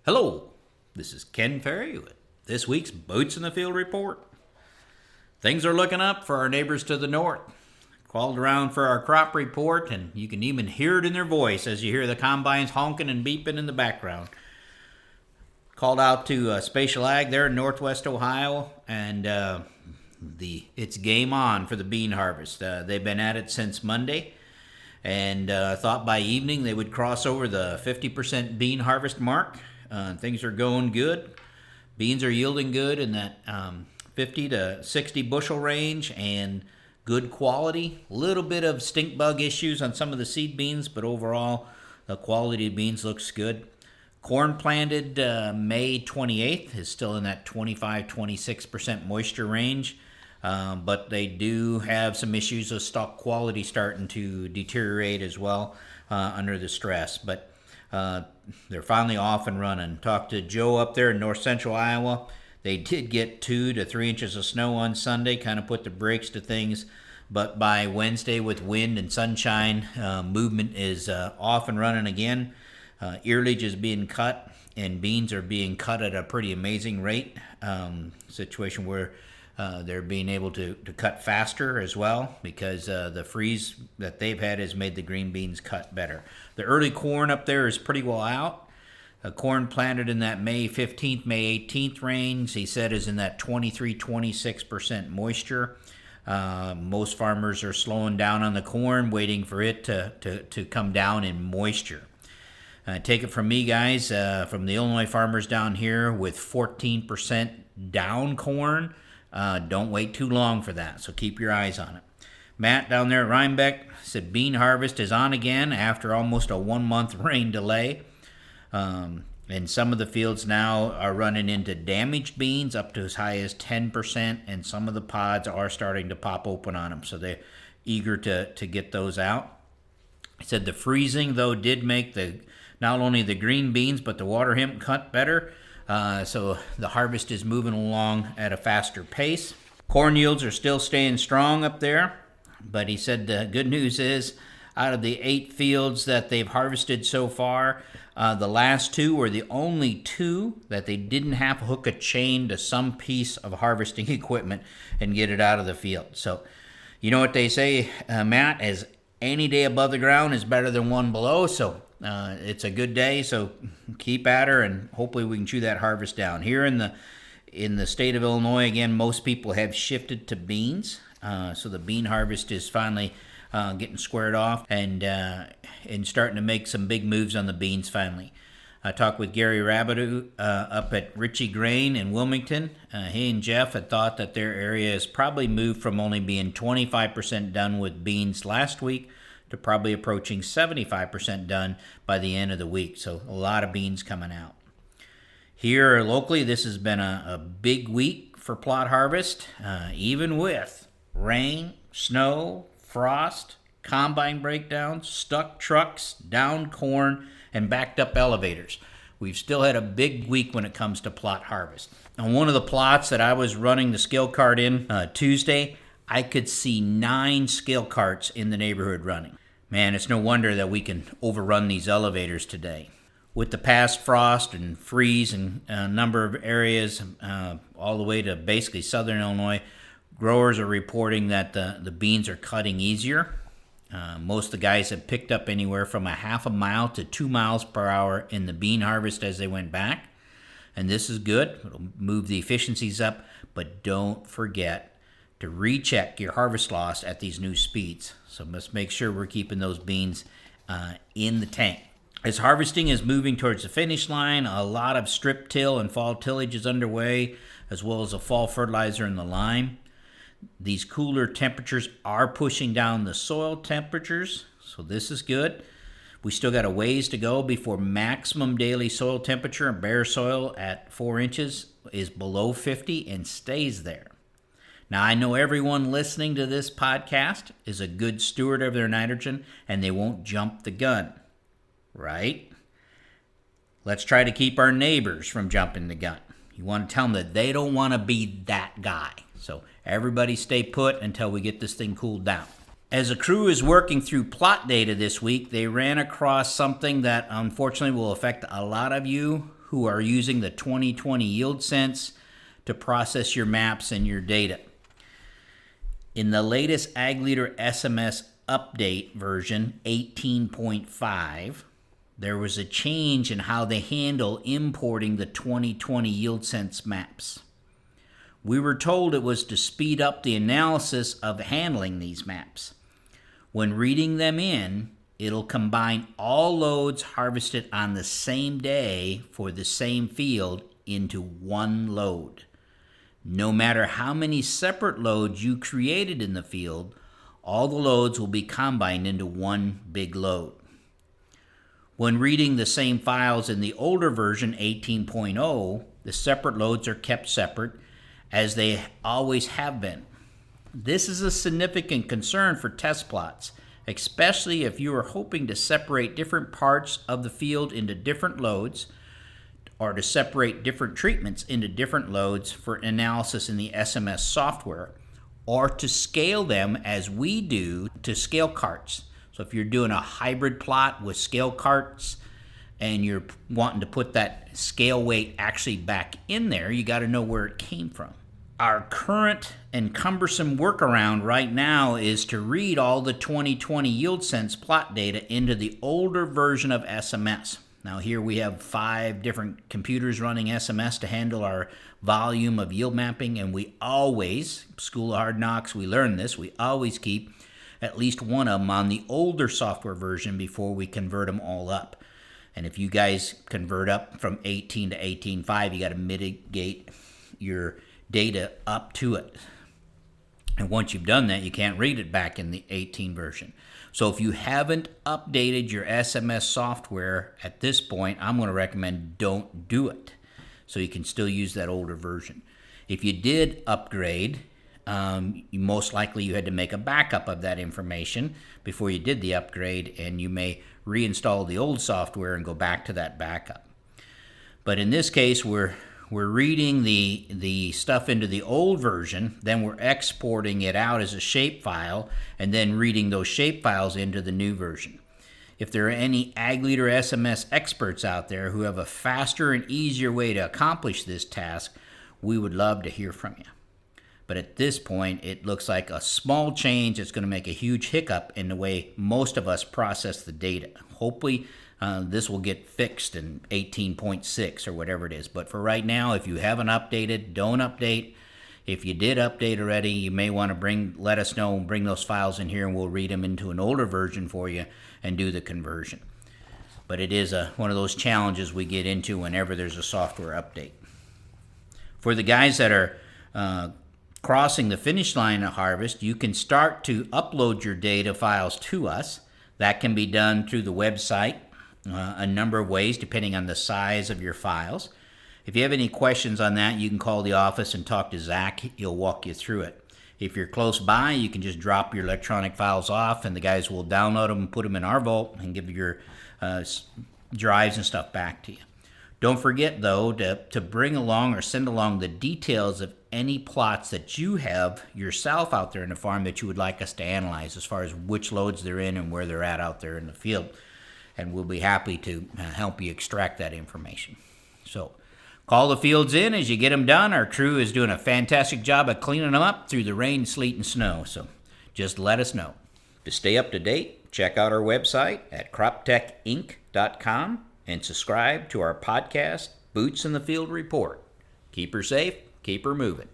Hello, this is Ken Ferry with this week's Boots in the Field report. Things are looking up for our neighbors to the north. Called around for our crop report, and you can even hear it in their voice as you hear the combines honking and beeping in the background. Called out to Spatial Ag there in northwest Ohio, and it's game on for the bean harvest. They've been at it since Monday, and thought by evening they would cross over the 50% bean harvest mark. Things are going good. Beans are yielding good in that 50 to 60 bushel range and good quality. A little bit of stink bug issues on some of the seed beans, but overall the quality of beans looks good. Corn planted May 28th is still in that 25-26% moisture range, but they do have some issues of stalk quality starting to deteriorate as well under the stress. But they're finally off and running. Talked to Joe up there in north central Iowa. They did get 2 to 3 inches of snow on Sunday, kind of put the brakes to things. But by Wednesday, with wind and sunshine, movement is off and running again. Earlage is being cut, and beans are being cut at a pretty amazing rate. Situation where they're being able to cut faster as well, because the freeze that they've had has made the green beans cut better. The early corn up there is pretty well out. Corn planted in that May 15th, May 18th range, he said, is in that 23-26% moisture. Most farmers are slowing down on the corn, waiting for it to come down in moisture. Take it from me, guys, from the Illinois farmers down here with 14% down corn. Don't wait too long for that, so keep your eyes on it. Matt down there at Rhinebeck said bean harvest is on again after almost a 1-month rain delay. And some of the fields now are running into damaged beans up to as high as 10%, and some of the pods are starting to pop open on them, so they're eager to get those out. He said the freezing, though, did make not only the green beans but the water hemp cut better. So the harvest is moving along at a faster pace. Corn yields are still staying strong up there, but he said the good news is out of the 8 fields that they've harvested so far, the last 2 were the only 2 that they didn't have to hook a chain to some piece of harvesting equipment and get it out of the field. So you know what they say, Matt, is any day above the ground is better than one below. So it's a good day, so keep at her, and hopefully we can chew that harvest down. Here in the state of Illinois, again, most people have shifted to beans, so the bean harvest is finally getting squared off and starting to make some big moves on the beans finally. I talked with Gary Rabideau up at Ritchie Grain in Wilmington. He and Jeff had thought that their area has probably moved from only being 25% done with beans last week to probably approaching 75% done by the end of the week. So a lot of beans coming out. Here locally, this has been a big week for plot harvest, even with rain, snow, frost, combine breakdowns, stuck trucks, down corn, and backed up elevators. We've still had a big week when it comes to plot harvest. On one of the plots that I was running the scale cart in Tuesday, I could see 9 scale carts in the neighborhood running. Man, it's no wonder that we can overrun these elevators today. With the past frost and freeze in a number of areas, all the way to basically southern Illinois, growers are reporting that the beans are cutting easier. Most of the guys have picked up anywhere from a half a mile to 2 miles per hour in the bean harvest as they went back. And this is good. It'll move the efficiencies up, but don't forget to recheck your harvest loss at these new speeds. So let's make sure we're keeping those beans in the tank. As harvesting is moving towards the finish line, a lot of strip till and fall tillage is underway, as well as a fall fertilizer in the lime. These cooler temperatures are pushing down the soil temperatures, so this is good. We still got a ways to go before maximum daily soil temperature in bare soil at 4 inches is below 50 and stays there. Now, I know everyone listening to this podcast is a good steward of their nitrogen, and they won't jump the gun, right? Let's try to keep our neighbors from jumping the gun. You want to tell them that they don't want to be that guy. So everybody stay put until we get this thing cooled down. As a crew is working through plot data this week, they ran across something that unfortunately will affect a lot of you who are using the 2020 Yield Sense to process your maps and your data. In the latest Ag Leader SMS update version 18.5, there was a change in how they handle importing the 2020 Yield Sense maps. We were told it was to speed up the analysis of handling these maps. When reading them in, it'll combine all loads harvested on the same day for the same field into one load. No matter how many separate loads you created in the field, all the loads will be combined into one big load. When reading the same files in the older version 18.0, the separate loads are kept separate, as they always have been. This is a significant concern for test plots, especially if you are hoping to separate different parts of the field into different loads, or to separate different treatments into different loads for analysis in the SMS software, or to scale them as we do to scale carts. So if you're doing a hybrid plot with scale carts and you're wanting to put that scale weight actually back in there, you got to know where it came from. Our current and cumbersome workaround right now is to read all the 2020 Yield Sense plot data into the older version of SMS. Now here we have 5 different computers running SMS to handle our volume of yield mapping, and we always, School of Hard Knocks, we learned this, we always keep at least one of them on the older software version before we convert them all up. And if you guys convert up from 18 to 18.5, you got to mitigate your data up to it. And once you've done that, you can't read it back in the 18 version. So if you haven't updated your SMS software at this point, I'm going to recommend don't do it, so you can still use that older version. If you did upgrade, most likely you had to make a backup of that information before you did the upgrade, and you may reinstall the old software and go back to that backup. But in this case, we're reading the stuff into the old version, then we're exporting it out as a shapefile, and then reading those shapefiles into the new version. If there are any Ag Leader SMS experts out there who have a faster and easier way to accomplish this task, we would love to hear from you. But at this point, it looks like a small change that's going to make a huge hiccup in the way most of us process the data. Hopefully, this will get fixed in 18.6 or whatever it is. But for right now, if you haven't updated, don't update. If you did update already, you may want to let us know and bring those files in here, and we'll read them into an older version for you and do the conversion. But it is one of those challenges we get into whenever there's a software update. For the guys that are crossing the finish line of harvest, you can start to upload your data files to us. That can be done through the website a number of ways depending on the size of your files. If you have any questions on that, you can call the office and talk to Zach. He'll walk you through it. If you're close by, you can just drop your electronic files off, and the guys will download them and put them in our vault and give your drives and stuff back to you. Don't forget, though, to bring along or send along the details of any plots that you have yourself out there in the farm that you would like us to analyze, as far as which loads they're in and where they're at out there in the field. And we'll be happy to help you extract that information. So call the fields in as you get them done. Our crew is doing a fantastic job of cleaning them up through the rain, sleet, and snow. So just let us know. To stay up to date, check out our website at croptechinc.com and subscribe to our podcast, Boots in the Field Report. Keep her safe, keep her moving.